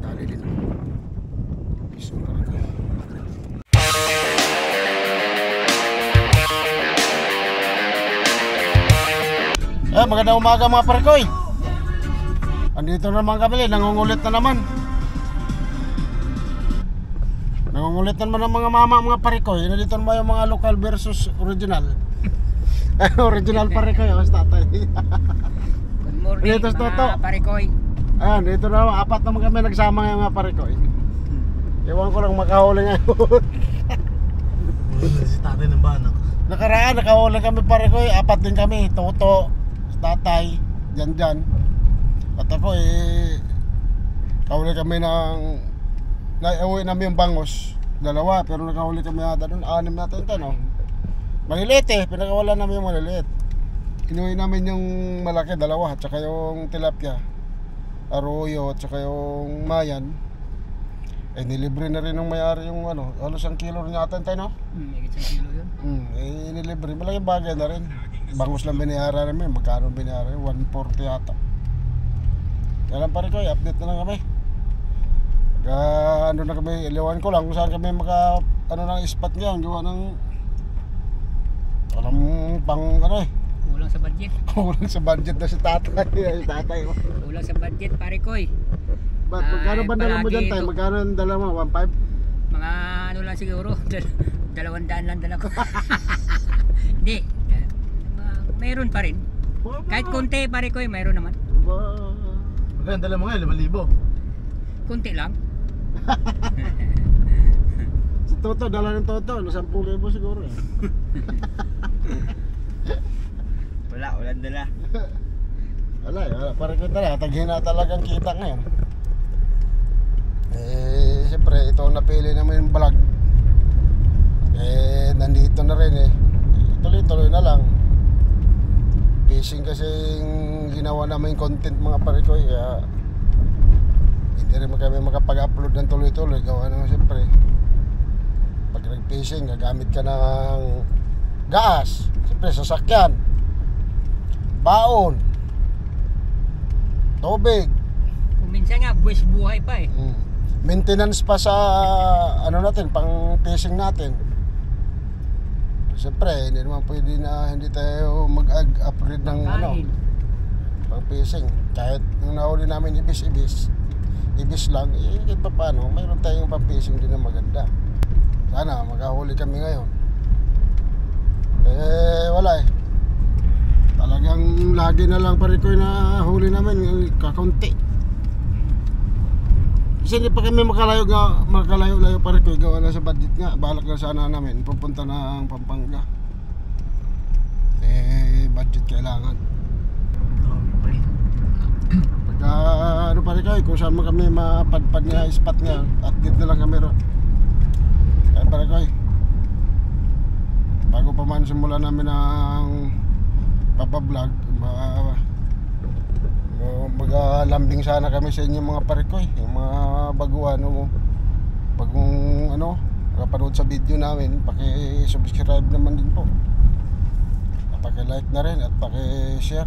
Dali din. Pisong talaga. Magandang umaga mga parikoy. Andito naman kami, nangungulit na naman. Nangungulit na naman ang mga mama, mga parikoy. Nandito naman yung mga local versus original. Original parikoy, basta tatay. Good morning Dito sa Toto. mga parikoy. Ayan, dito na, apat naman kami nagsama ng mga parikoy. Iwan ko lang makahuli ngayon. Si tatay ng banak. Nakaraan, nakahuli kami parikoy. Apat din kami, Toto, tatay, dyan. At ako kahuli kami ng nauwi namin yung bangos. Dalawa, pero nakahuli kami yata doon. 6 natin ito, no? Maliliit pinakawalan namin yung maliliit. Inuwi namin yung malaki, dalawa. At saka yung tilapia, arroyo, at saka yung mayan. Nilibre na rin ng mayari yung halos 1 kilo rin yata tayo, no? Higit 1 kilo yun. Nilibre, malaking bagay na rin. Bangus lang biniyara namin, magkano biniyara? 140 yata. Kaya lang pare ko, update na lang kami. Na kami, iliwan ko lang kung saan kami ng spot ngayon. Gawa ng alam pang Kulang sa budget. kulang sa budget na si tatay. Si tatay ko. Kulang sa budget parikoy. Ba't magkano ba dala mo dyan tayo? Magkano ang dala mo? 1.5? Mga lang siguro. 200 lang dala ko. Hindi. Mayroon pa rin. Kahit konti parikoy, mayroon naman. Magkano dala mo ngayon? 5,000. Konti lang. Si Toto, dala ng Toto. 10,000 siguro eh. Walang dala. Wala. Parang ko talaga, taghina talagang kita ngayon. Siyempre, ito ang napili naman yung vlog. Nandito na rin tuloy-tuloy na lang. Fishing kasi ginawa namin content mga parikoy. Kaya hindi rin kami makapag-upload ng tuloy-tuloy. Gawa naman siyempre, pag nag-fishing, gagamit ka ng gas. Siyempre, sasakyan, baon, tubig. Kung minsan nga, buwis buhay pa Maintenance pa sa natin, pang fishing natin. Siyempre, hindi naman pwede na hindi tayo mag-upgrade ng pang fishing. Kahit nung nahuli namin ibis lang, kahit pa paano, mayroon tayong pang fishing din na maganda. Sana makahuli kami ngayon. Wala talagang lagi na lang parikoy na huli namin, kakaunti. Kasi hindi pa kami makalayo-layo parikoy, gawa na sa budget nga. Balak na sana namin pupunta na ang Pampanga. Budget kailangan. Pagka parikoy, kung saan mo kami mapadpad nga spot nga, update na lang kami ron. Kaya parikoy, bago pa man simula namin ang papablog, magalambing sana kami sa inyo mga parikoy, yung mga baguhan bagong nakapanood sa video namin, paki-subscribe naman din po, paki-like na rin at paki-share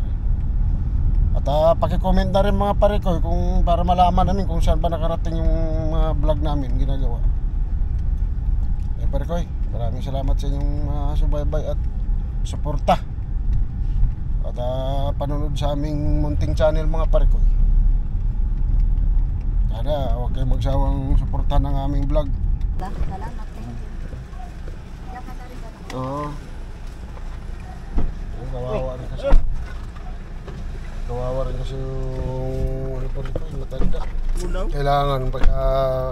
at paki-comment na rin mga parikoy kung para malaman namin kung saan pa nakarating yung mga vlog namin ginagawa. Parikoy, maraming salamat sa inyong subaybay at suporta at panunod sa aming munting channel mga parikoy. Sana huwag kayong magsawang suportahan ng aming vlog. Salamat, thank you. Oo. Kawawa rin kasi. Kawawa rin kasi yung parikoy, matanda. Kailangan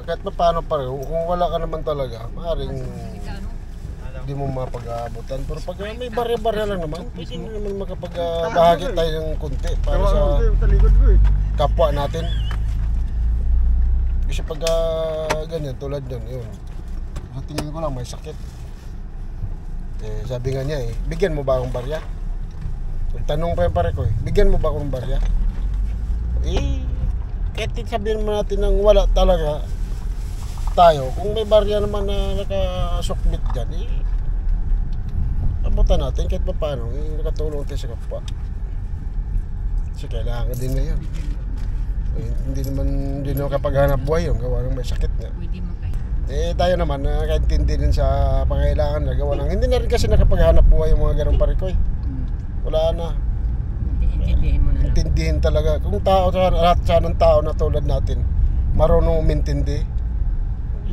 kahit pa paano pareho, kung wala ka naman talaga, maaaring hindi mo mapag-aabutan. Pero pag may barya-barya lang naman, pwede mo naman makapag-bahagi tayo ng konti para sa kapwa natin. Kasi pag ganyan, tulad yun, sa tingin ko lang may sakit. Sabi nga niya bigyan mo ba akong barya? Tanong pa yung pare ko bigyan mo ba akong barya? Kahit sabihin mo natin nang wala talaga tayo, kung may barya naman na nakasukbit dyan, abutan natin kahit pa paano, nakatulong tayo sa kapwa. So kailangan din ngayon. Hindi naman kapaghanap buhay yung gawa ng may sakit niya. Pwede mo kayo. Tayo naman, nakaintindi din sa pangailangan na gawa ng hindi na rin kasi nakapaghanap buhay yung mga ganong parikoy. Wala na. Intindihin mo na lang. Intindihin talaga. Kung lahat ng tao na tulad natin, marunong umintindi.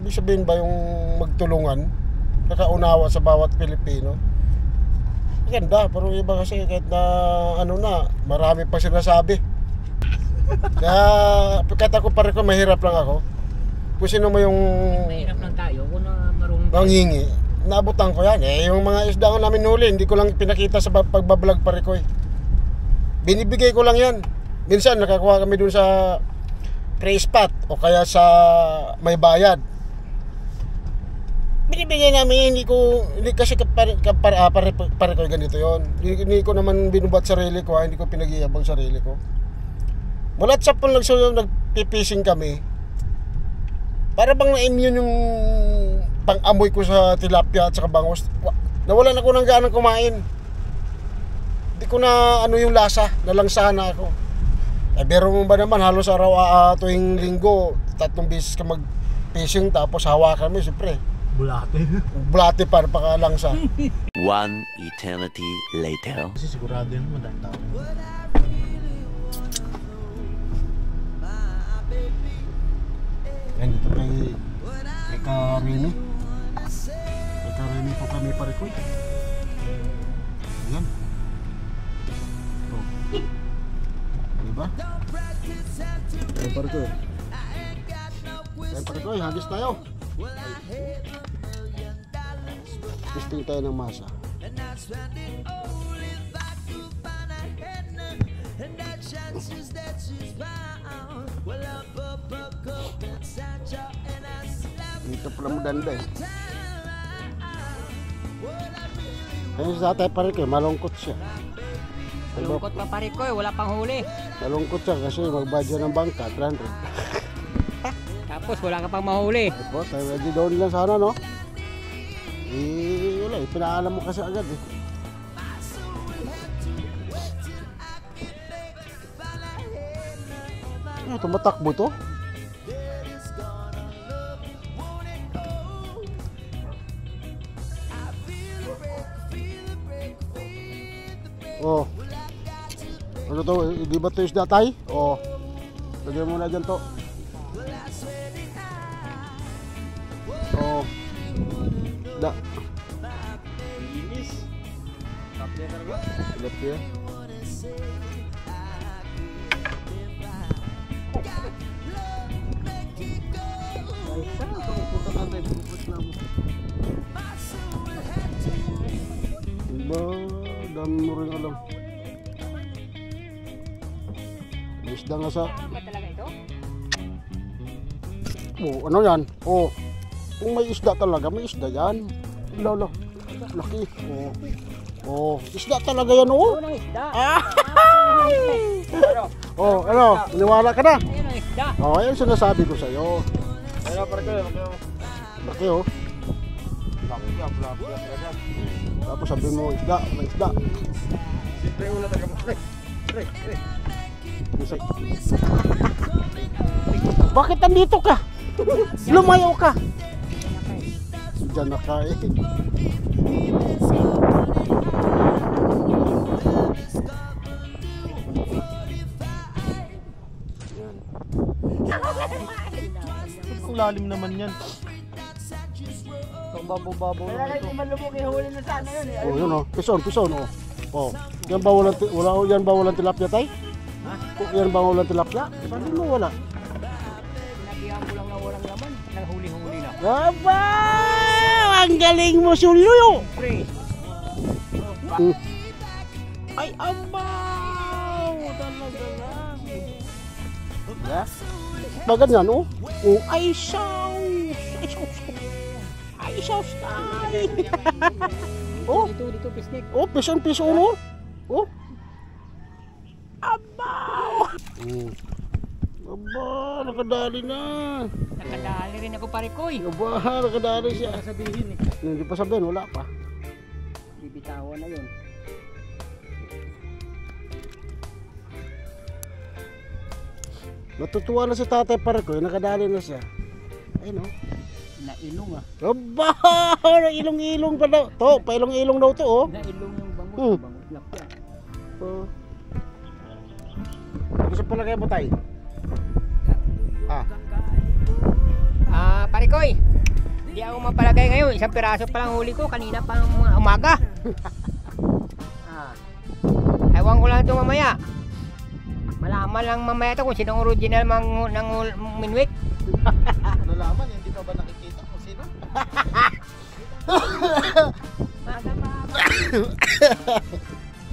Ibig sabihin ba yung magtulungan, nakaunawa sa bawat Pilipino? Maganda, pero iba kasi kahit na marami pa sinasabi. Kaya kahit ako parikoy, mahirap lang ako. Kung sino mo yung Mahirap lang tayo kung marunong manghingi, naabutan ko yan. Yung mga isda nga namin huli, hindi ko lang pinakita sa pagbablog parikoy. Binibigay ko lang yan. Minsan nakakuha kami dun sa prey spot o kaya sa may bayad. Binibigay namin, hindi kasi parikoy ganito yon. Hindi ko naman binubat sarili ko, hindi ko pinag-iabang sarili ko. Mulat sa pang nagpipising kami, para bang na-immune yung pang-amoy ko sa tilapia at saka bangus. Nawalan ako ng ganang kumain. Hindi ko na yung lasa, nalangsahan na ako. Biro mo ba naman, halos araw tuwing linggo, 3 beses ka mag-fishing tapos hawakan mo, siyempre. Bulate para pakalangsa. One eternity later. Kasi sigurado yun, madang tao. Yan, dito kay Karini. Kay Karini po kami parikoy. Ayan. Oh. Diba? Ayan parikoy. Ayan parikoy, hagis tayo. Testing tayo ng masa. Dito pala mo danda eh. Ayun sa tatay parikoy, malungkot siya. Malungkot pa parikoy, wala pang huli. Malungkot siya kasi magbadya ng bangka, 300. Tapos wala ka pang mahuli. Tapos, ready doon lang sana, no? Wala eh, pinaalam mo kasi agad eh. Tumatakbo to? Oh. Ano to? Di ba to isda tay? Oh. Lagyan mo na dyan to. Oh. Da. Linis. Tapos talaga. Tilapia. Diba, dami mo rin alam. May isda nga sa... Ba talaga ito? Oh, ano yan? Oh, kung may isda talaga, may isda yan. Lolo, laki. Oh, oh, isda talaga yan, oh. Ito ng isda. Oh, ano, maniwala ka na? Ayun ang isda. Oh, ayun sinasabi ko sa'yo. Ayun, parikoy. Laki, oh. Laki. Tapos sabi mo, isda, may isda. Siyempre wala talaga mo. Bakit andito ka? Lumayo ka. Diyan na ka eh. Ang lalim naman yan. Ang babaw naman ito. Malubog ihuli na sana yun eh. Oh, yun oh. Pison oh. Oh. Yan ba walang tilapia tay? Ha? Yan ba walang tilapia? Sabi mo wala. Sinabihan ko lang na walang laman. Naghuli-huli na. Aba! Ang galing mo, Sulyo! Pre. Ay, abaw! Talaga lang. Yeah? Ba ganyan, oh? Oh, ay, sauce! Ay, sauce! Ay, sauce tayo! Oh, Dito, pisnik. oh, piso no? Oh. Abaw! Aba, nakadali na. Nakadali rin ako parikoy. Aba, nakadali siya. Sabihin eh. Hindi pa sabihin, wala pa. Bibitawan na yun. Natutuwa na si tatay pare ko, nakadali na siya. Ayun o. Nailong ah. Aba! Ilong-ilong pa daw. To, pailong-ilong daw to oh. Nailong yung bangus. Hmm. Bangus na pa. Oh. Gusto pala kayo mo tay? Pare koy. Hindi ako mapalagay ngayon. Isang piraso pa lang huli ko. Kanina pa mga umaga. Ewan ko lang ito mamaya. Malaman lang mamaya ito kung sinong original ng minwit. Nalaman, hindi pa ba nakikita kung sino?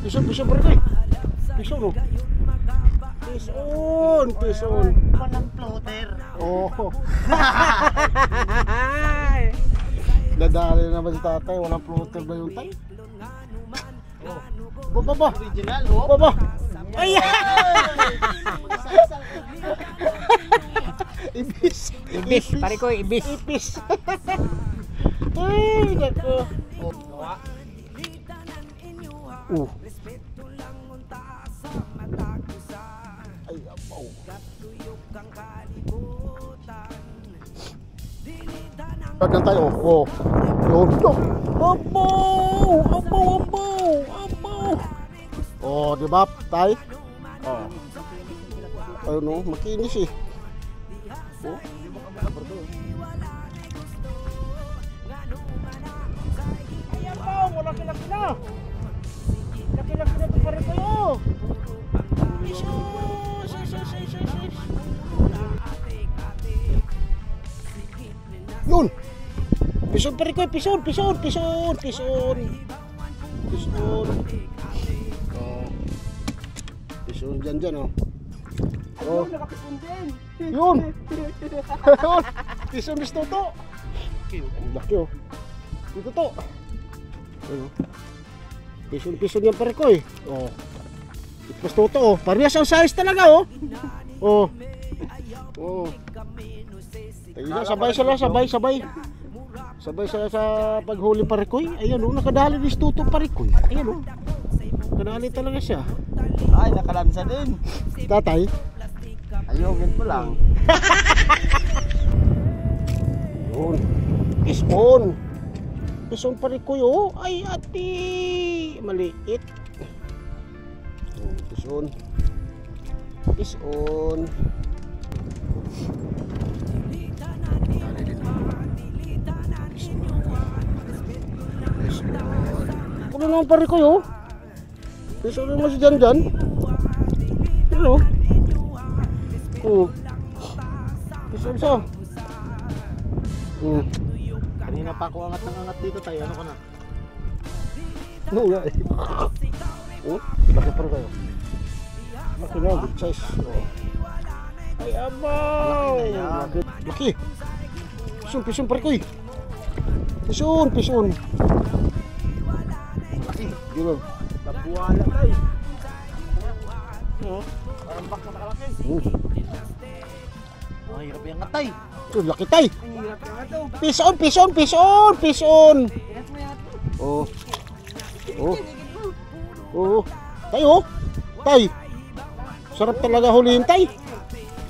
Pison pare koy. Pison oh. Pison. Walang floater. Oh. Nadali naman si tatay, walang floater ba yung tay? Oh. Baba. Original, oh. Baba. Ay! Ibis. Pare koy, ibis. Ipis. Ay, nako. Ay, abaw. Pagkan tayo, oh. Yun. Abaw. Oh, di ba, tay? Oh. Ayun no, makinis eh. Oh. Ay, abaw, laki-laki na. Laki-laki na ito pare kayo. Yun. Pison pare ko, pison. Oh. Pison dyan oh. Oh. Yun. Pison bis toto. Laki oh. Dito to. Ayun. Pison yan pare ko eh. Oh. Mas toto oh. Parehas ang size talaga oh. Oh. Oh. Ayun, sabay. Sabay sa paghuli parikoy. Ayan oh, nakadali ni Tuto parikoy. Ayan oh. Nakadali talaga siya. Ay, nakalansa din. Tatay. Ayogin ko lang. Yun. Pison parikoy oh. Ay ati. Maliit. Pison. Kulo naman pare ko yo. Pison naman si Jan. Hello. Oh. Pison siya. Kanina pa ako angat dito tayo. Ano ka na? No, wala eh. Oh, laki pare kayo. Laki na, good size. Oh. Ay, abaw! Laki! Pison pare ko eh. Pison! Laki. Gino. Labuala tayo. Oh. Parang bak na nakalaki. Oh, hirap yung katay. Laki tay! Ang hirap yung ato. Pison! Oh. Tay! Sarap talaga hulihin tay!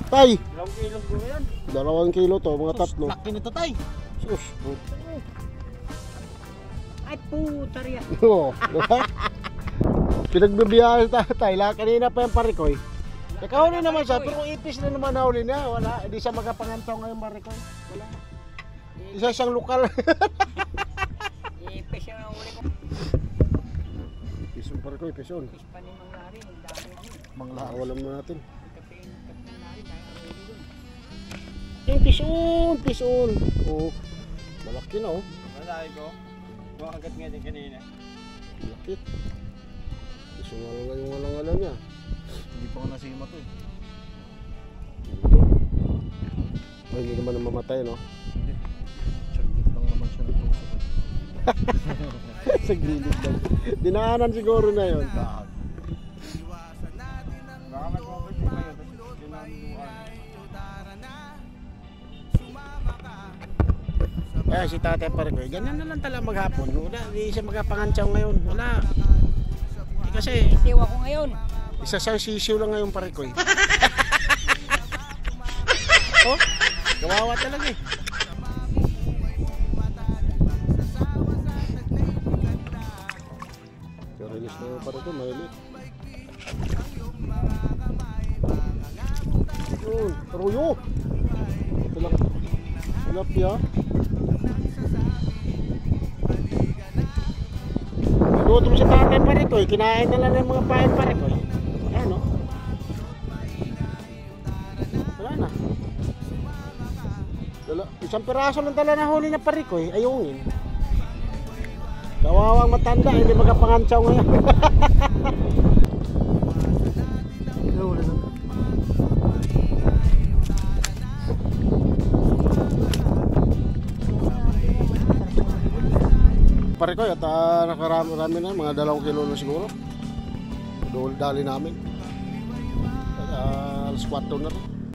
Tay! 2 kilo ko yan. 2 kilo to, mga tatlo. Laki nito tay. Sus! Ay puta riya. Oh, diba? Pinagbibiyahe tay, kanina pa yung parikoy. Nakahuli naman siya, pero ipis na naman nahuli niya. Wala, hindi siya magapangantaw ngayon parikoy. Wala. Isa siyang lokal. Ipis yung huli ko. Pison parikoy, pison. Ipis pa ni Mang Lari. Ang dami yun. Manglawalan mo natin. Kapin Lari. Dahil ang huli dun. Yung pison. Oh, malaki na oh. Malaki ko. Makagat nga din kanina. Malaki. Pison na lang yung walang niya. Hindi pa ako nasima to eh. Ay, hindi naman mamatay no? Hindi. Saglit lang naman siya nito. Sa gilid lang. Dinaanan siguro na yun. Baka may cover ko kayo. Tapos yun ang luhaan. Eh, si tatay pare ko, ganyan na lang talaga maghapon. Wala, hindi siya magpangantsaw ngayon. Wala. Kasi, Siwa ko ngayon. isa siyang sisiw lang ngayon pare ko. Oh, kawawa talaga eh. Release na yung pare ko, mahilit. Yun, karuyo. Tilapia. Nagutom si tatay pare ko eh. Kinain na lang ng mga pain pare ko eh. Ayan o. Wala na. Isang piraso lang tala na huli na pare ko eh. Ayungin. Kawawang matanda, hindi magapangantsaw ngayon. Huli na. Pare ko, at nakarami na, mga 2 kilo na siguro. Dali namin. Alas 4 na rin.